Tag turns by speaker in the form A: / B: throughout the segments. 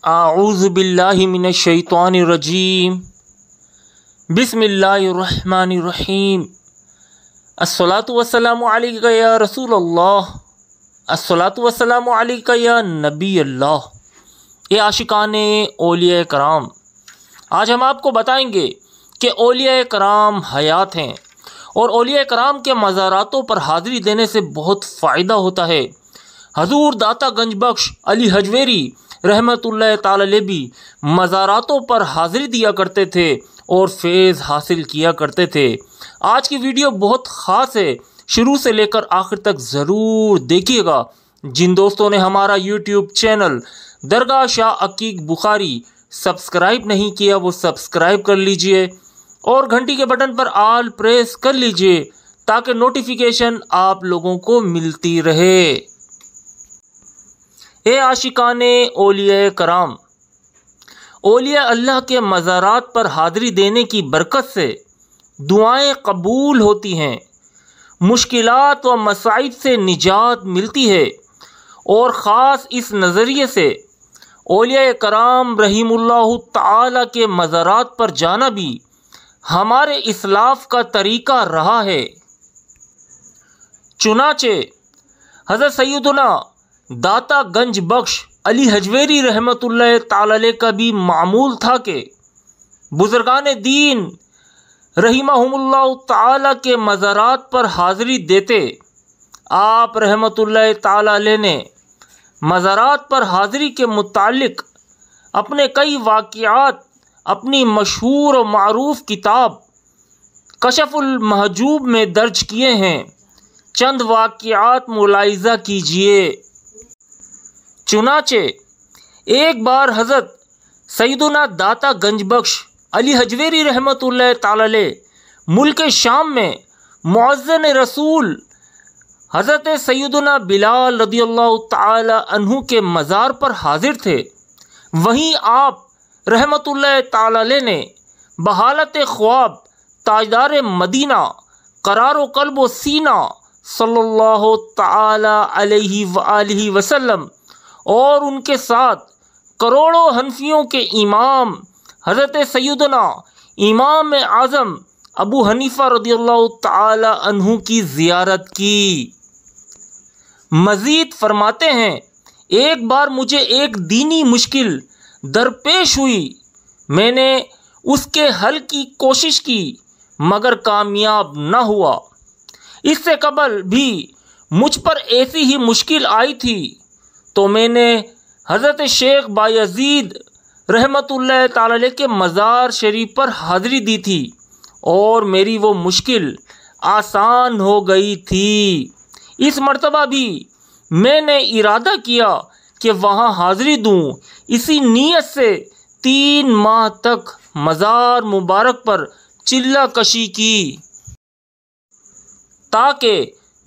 A: आऊज़ु बिल्लाहि मिनश शैतानिर रजीम बिस्मिल्लाहिर्रहमानिर रहीम अस्सलातु वस्सलामु अलैका या रसूल अल्लाह अस्सलातु वस्सलामु अलैका या नबी अल्लाह। ये आशिकाने औलिया कराम, आज हम आपको बताएंगे कि औलिया कराम हयात हैं और औलिया कराम के मज़ारातों पर हाज़िरी देने से बहुत फ़ायदा होता है। हजूर दाता गंज बख्श अली हजवेरी रहमतुल्लाह ताला अलैह भी मज़ारातों पर हाज़िरी दिया करते थे और फैज़ हासिल किया करते थे। आज की वीडियो बहुत ख़ास है, शुरू से लेकर आखिर तक ज़रूर देखिएगा। जिन दोस्तों ने हमारा यूट्यूब चैनल दरगाह शाह अकीक बुखारी सब्सक्राइब नहीं किया वो सब्सक्राइब कर लीजिए और घंटी के बटन पर ऑल प्रेस कर लीजिए ताकि नोटिफिकेशन आप लोगों को मिलती रहे। ए आशिकाने औलिया कराम, औलिया अल्लाह के मज़ारात पर हाज़िरी देने की बरकत से दुआएं कबूल होती हैं, मुश्किलात व मसाइब से निजात मिलती है और ख़ास इस नज़रिए से औलिया कराम रहीमुल्लाहु ताला के मज़ारात पर जाना भी हमारे इस्लाफ का तरीका रहा है। चुनाचे हज़रत सैयदना दाता गंज बख्श अली हजवेरी रहमतुल्लाह ताला अलैह का भी मामूल था कि बुज़ुर्गान दीन रहीमहुमुल्लाह ताला के मज़ारात पर हाज़िरी देते। आप रहमतुल्लाह ताला अलैह ने मज़ारात पर हाज़िरी के मुतालिक अपने कई वाक़ियात अपनी मशहूर और मारूफ किताब कशफुल महजूब में दर्ज किए हैं। चंद वाक़ियात मुलाहिज़ा कीजिए। चुनाचे एक बार हज़रत सैयदना दाता गंज बख्श अली हजवेरी रहमतुल्लाह ताला अलैह मुल्क शाम में मुअज़्ज़िन रसूल हज़रत सैयदना बिलाल रदियल्लाहु ताला अन्हु के मज़ार पर हाजिर थे। वहीं आप रहमतुल्लाह ताला अलैह ने बहालत ख्वाब ताजदार मदीना करारो कल्ब व सीना सल्लल्लाहु ताला अलैहि वआलिहि वसल्लम और उनके साथ करोड़ों हनफियों के इमाम हज़रत सैयदना इमाम आज़म अबू हनीफ़ा रदियल्लाहु ताला अन्हु की ज़ियारत की। मज़ीद फरमाते हैं, एक बार मुझे एक दीनी मुश्किल दरपेश हुई, मैंने उसके हल की कोशिश की मगर कामयाब न हुआ। इससे कबल भी मुझ पर ऐसी ही मुश्किल आई थी तो मैंने हज़रत शेख बायज़ीद रहमतुल्लाह ताला अलैह के मज़ार शरीफ पर हाज़िरी दी थी और मेरी वो मुश्किल आसान हो गई थी। इस मर्तबा भी मैंने इरादा किया कि वहाँ हाज़िरी दूँ। इसी नीयत से 3 माह तक मज़ार मुबारक पर चिल्ला कशी की ताकि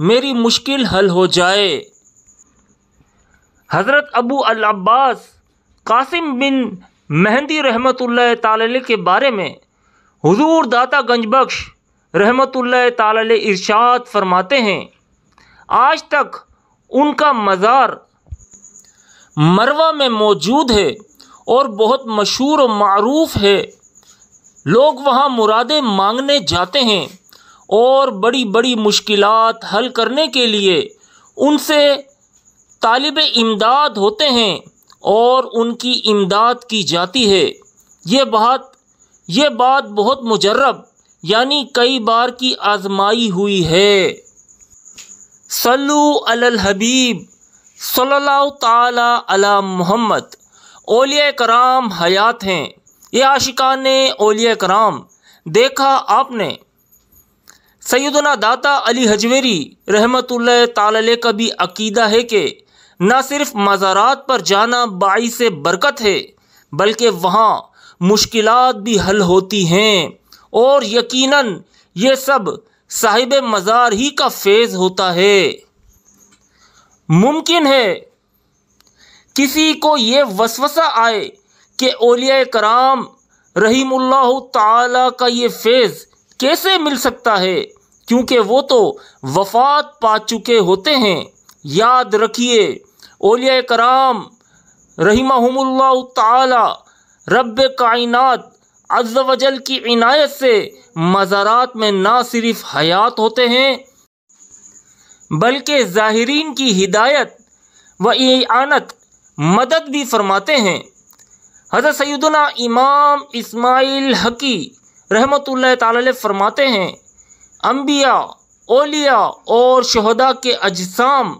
A: मेरी मुश्किल हल हो जाए। हज़रत अबू अल अब्बास कासिम बिन मेहंदी रहमतुल्लाह ताला अलैह के बारे में हुज़ूर दाता गंज बख्श रहमतुल्लाह ताला अलैह इरशाद फरमाते हैं, आज तक उनका मज़ार मरवा में मौजूद है और बहुत मशहूर और मारूफ है। लोग वहाँ मुरादें मांगने जाते हैं और बड़ी बड़ी मुश्किलात हल करने के लिए उनसे तालिब इमदाद होते हैं और उनकी इमदाद की जाती है। ये बात बहुत मुजर्रब यानी कई बार की आजमाई हुई है। सल्लु अलल हबीब सल्लल्लाहु ताला अला मुहम्मद। औलिया कराम हयात हैं। ये आशिकाने औलिया कराम, देखा आपने सैयदना दाता अली हजवेरी रहमतुल्लाह ताला अलैह का भी अकीदा है कि न सिर्फ मज़ारात पर जाना बाइसे बरकत है बल्कि वहाँ मुश्किलात भी हल होती हैं और यकीनन ये सब साहिब मज़ार ही का फैज़ होता है। मुमकिन है किसी को ये वसवसा आए कि औलिया कराम रहीमुल्लाहु ताला का ये फैज़ कैसे मिल सकता है, क्योंकि वो तो वफ़ात पा चुके होते हैं। याद रखिए, औलिया कराम रहिमहुमुल्लाह ताला रब्बे कायनात अज़्ज़ वजल की इनायत से मज़ारात में ना सिर्फ हयात होते हैं बल्कि ज़ाहिरीन की हिदायत व इआनत मदद भी फरमाते हैं। हज़रत सैयदना इमाम इस्माइल हकी रहमतुल्लाह ताला अलैह फरमाते हैं, अंबिया, औलिया और शहदा के अजसाम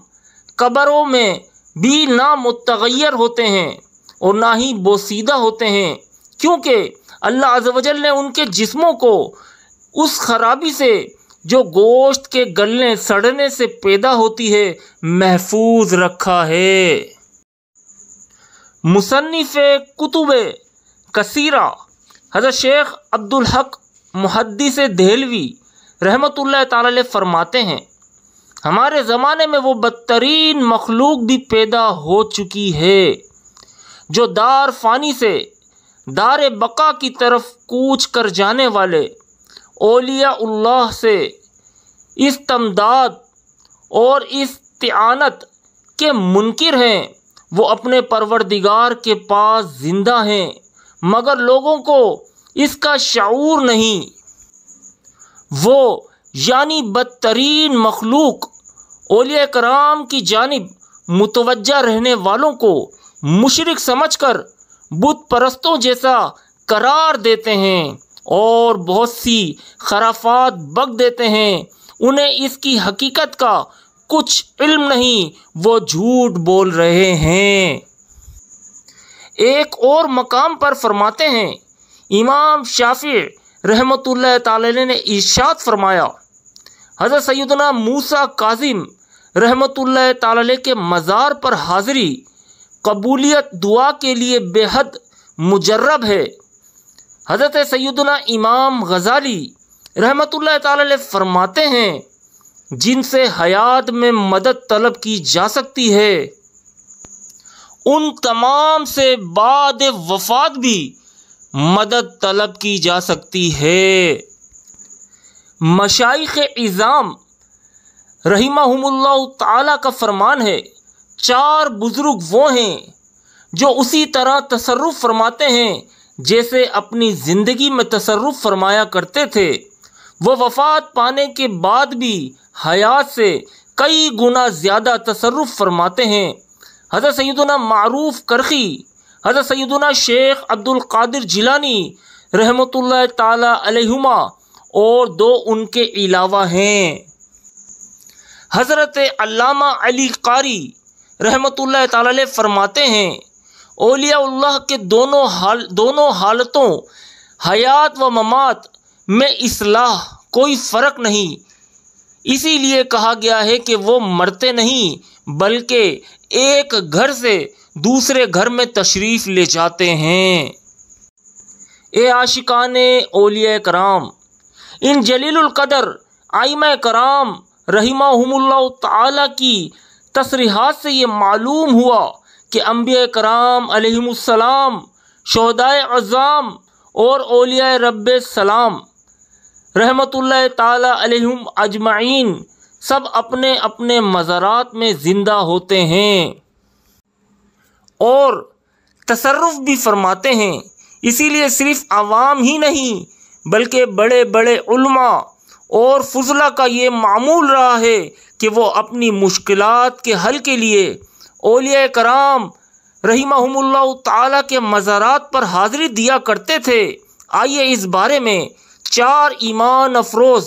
A: कब्रों में भी ना मुतगय्यर होते हैं और ना ही बोसीदा होते हैं, क्योंकि अल्लाह अज़्ज़ वजल ने उनके जिस्मों को उस खराबी से जो गोश्त के गलने सड़ने से पैदा होती है महफूज रखा है। मुसन्निफ़ कुतुबे कसीरा हज़रत शेख अब्दुल हक मुहद्दिस देहलवी रहमतुल्लाह ताला अलैह फरमाते हैं, हमारे ज़माने में वो बदतरीन मखलूक भी पैदा हो चुकी है जो दार फ़ानी से दार बका की तरफ कूच कर जाने वाले औलियाउल्लाह से इस्तमदाद और इस्तिआनत के मुनकिर हैं। वो अपने परवरदिगार के पास ज़िंदा हैं मगर लोगों को इसका शऊर नहीं। वो यानी बदतरीन मखलूक औलिया कराम की जानिब मुतवज्जा रहने वालों को मुशरिक समझकर बुत परस्तों जैसा करार देते हैं और बहुत सी खराफात बक देते हैं। उन्हें इसकी हकीकत का कुछ इल्म नहीं, वो झूठ बोल रहे हैं। एक और मकाम पर फरमाते हैं, इमाम शाफी रहमतुल्लाह ताला अलैह ने इरशाद फरमाया, हज़रत सैयदना मूसा काज़िम रहमतुल्लाह ताला अलैह के मज़ार पर हाज़री कबूलियत दुआ के लिए बेहद मुजर्रब है। हज़रत सैयदना इमाम गज़ाली रहमतुल्लाह ताला अलैह फरमाते हैं, जिनसे हयात में मदद तलब की जा सकती है उन तमाम से बाद वफ़ात भी मदद तलब की जा सकती है। मशाइख इज़ाम रहिमहुमुल्लाह ताला का फरमान है, चार बुज़ुर्ग वो हैं जो उसी तरह तसर्रुफ़ फरमाते हैं जैसे अपनी ज़िंदगी में तसर्रुफ़ फरमाया करते थे। वो वफ़ात पाने के बाद भी हयात से कई गुना ज़्यादा तसर्रुफ़ फरमाते हैं। हज़रत सैयदना मारूफ़ करखी, हज़रत सैयदना शेख अब्दुल कादिर जिलानी रहमतुल्लाह ताला अलैहुमा और दो उनके अलावा हैं। हज़रत अल्लामा अली कारी रहमतुल्लाह ताला अलैह फरमाते हैं, औलियाउल्लाह के दोनों हालतों हयात व ममात में इस्लाह कोई फ़र्क नहीं। इसीलिए कहा गया है कि वो मरते नहीं बल्कि एक घर से दूसरे घर में तशरीफ़ ले जाते हैं। ए आशिकाने औलिया कराम, इन जलीलुल कदर आइमा कराम रहिमहुमुल्लाह ताला की तसरीहात से ये मालूम हुआ कि अंबिया कराम अलैहिमुस्सलाम, शोहदाए अज़ाम और औलिया रब्बे सलाम रहमतुल्लाह ताला अलैहिम अजमाइन सब अपने अपने मज़ारात में ज़िंदा होते हैं और तसर्रुफ़ भी फरमाते हैं। इसीलिए सिर्फ़ आवाम ही नहीं बल्कि बड़े बड़े उलमा और फुज़ला का ये मामूल रहा है कि वो अपनी मुश्किलात के हल के लिए औलिया कराम रहिमहुमुल्लाह ताला के मज़ारात पर हाज़िरी दिया करते थे। आइए इस बारे में चार ईमान अफरोज़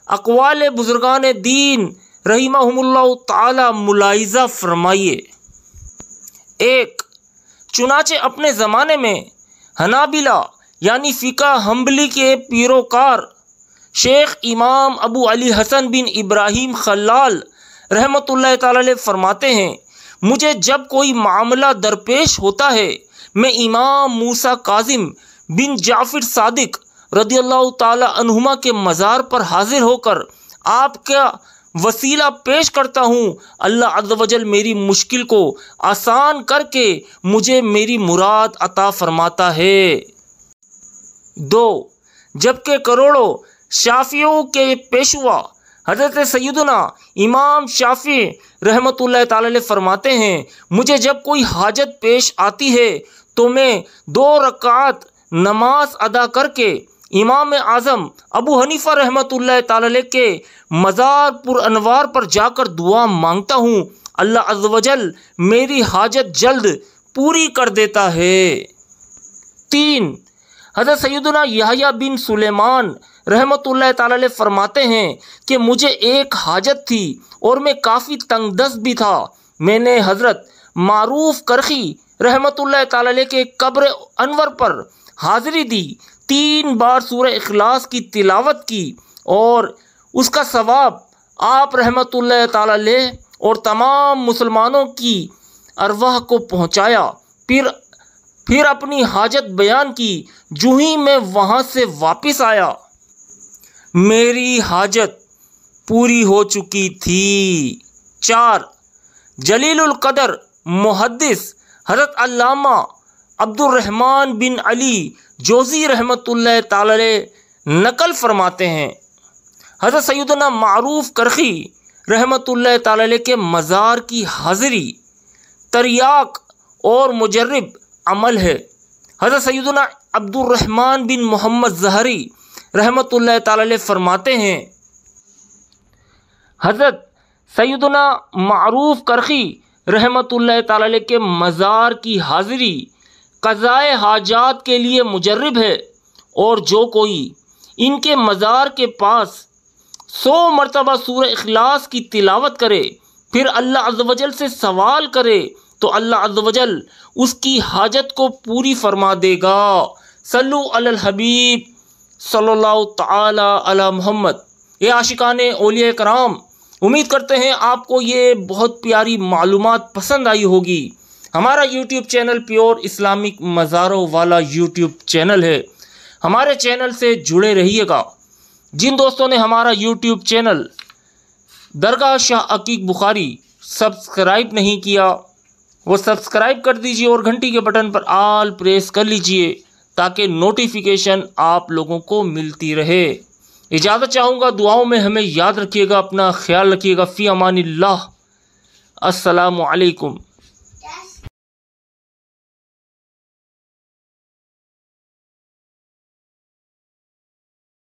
A: अक़वाल बुज़ुर्गान दीन रहिमहुमुल्लाह ताला मुलाहिज़ा फरमाइए। एक, चुनाचे अपने ज़माने में हनाबिला यानी फ़िक़ा हम्बली के पैरोकार शेख इमाम अबू अली हसन बिन इब्राहीम खल्लाल रहमतुल्लाह ताला अलैह फरमाते हैं, मुझे जब कोई मामला दरपेश होता है मैं इमाम मूसा काज़िम बिन जाफ़िर सादिक रदियल्लाहु ताला अन्हुमा के मज़ार पर हाज़िर होकर आपका वसीला पेश करता हूँ। अल्लाह अज़्ज़ वजल मेरी मुश्किल को आसान करके मुझे मेरी मुराद अता फरमाता है। दो, जबकि करोड़ों शाफियों के पेशवा हज़रत सैयदना इमाम शाफी रहमतुल्लाह ताला अलैह फरमाते हैं, मुझे जब कोई हाजत पेश आती है तो मैं 2 रकात नमाज अदा करके इमाम आज़म अबू हनीफा रहमतुल्लाह ताला अलैह के मज़ार पुर अनवार पर जाकर दुआ मांगता हूँ। अल्लाह अज़्ज़ व जल मेरी हाजत जल्द पूरी कर देता है। 3, हज़रत सैयदना यहया बिन सुलेमान रहमतुल्लाह ताला अलैह फरमाते हैं कि मुझे एक हाजत थी और मैं काफ़ी तंगदस्त भी था। मैंने हज़रत मारूफ करखी रहमतुल्लाह ताला अलैह के कब्र अनवर पर हाज़िरी दी, 3 बार सूरह इखलास की तिलावत की और उसका सवाब आप रहमतुल्लाह ताला अलैह और तमाम मुसलमानों की अरवाह को पहुँचाया। फिर अपनी हाजत बयान की। जो ही मैं वहाँ से वापस आया मेरी हाजत पूरी हो चुकी थी। 4, जलीलुल कदर मुहद्दिस हज़रत अल्लामा अब्दुर्रहमान बिन अली जोज़ी रहमतुल्लाह ताला अलैह नकल फरमाते हैं, हज़रत सैयदना मारूफ करखी रहमतुल्लाह ताला अलैह के मज़ार की हाज़िरी तरियाक और मुजर्रिब अमल है। हज़रत सैयदना अब्दुर्रहमान बिन मोहम्मद ज़हरी रहमतुल्लाह ताला अलैह फरमाते हैं, हज़रत सैयदना मारूफ करखी रहमतुल्लाह ताला अलैह के मज़ार की हाज़िरी क़ज़ाए हाजात के लिए मुजर्रिब है और जो कोई इनके मज़ार के पास 100 मरतबा सूरह इखलास की तिलावत करे फिर अल्लाह अज़्ज़ व जल से सवाल करे तो अल्लाह अज़्ज़ व जल उसकी हाजत को पूरी फरमा देगा। सल्लु अलल हबीब सल्लल्लाहु तआला अला मोहम्मद। ये आशिकाने औलिया कराम, उम्मीद करते हैं आपको ये बहुत प्यारी मालूमात पसंद आई होगी। हमारा यूट्यूब चैनल प्योर इस्लामिक मज़ारों वाला यूट्यूब चैनल है। हमारे चैनल से जुड़े रहिएगा। जिन दोस्तों ने हमारा यूट्यूब चैनल दरगाह शाह अकीक बुखारी सब्सक्राइब नहीं किया वो सब्सक्राइब कर दीजिए और घंटी के बटन पर आल प्रेस कर लीजिए ताकि नोटिफिकेशन आप लोगों को मिलती रहे। इजाज़त चाहूँगा, दुआओं में हमें याद रखिएगा, अपना ख्याल रखिएगा। फ़ी अमानिल्लाह। अस्सलामु अलैकुम।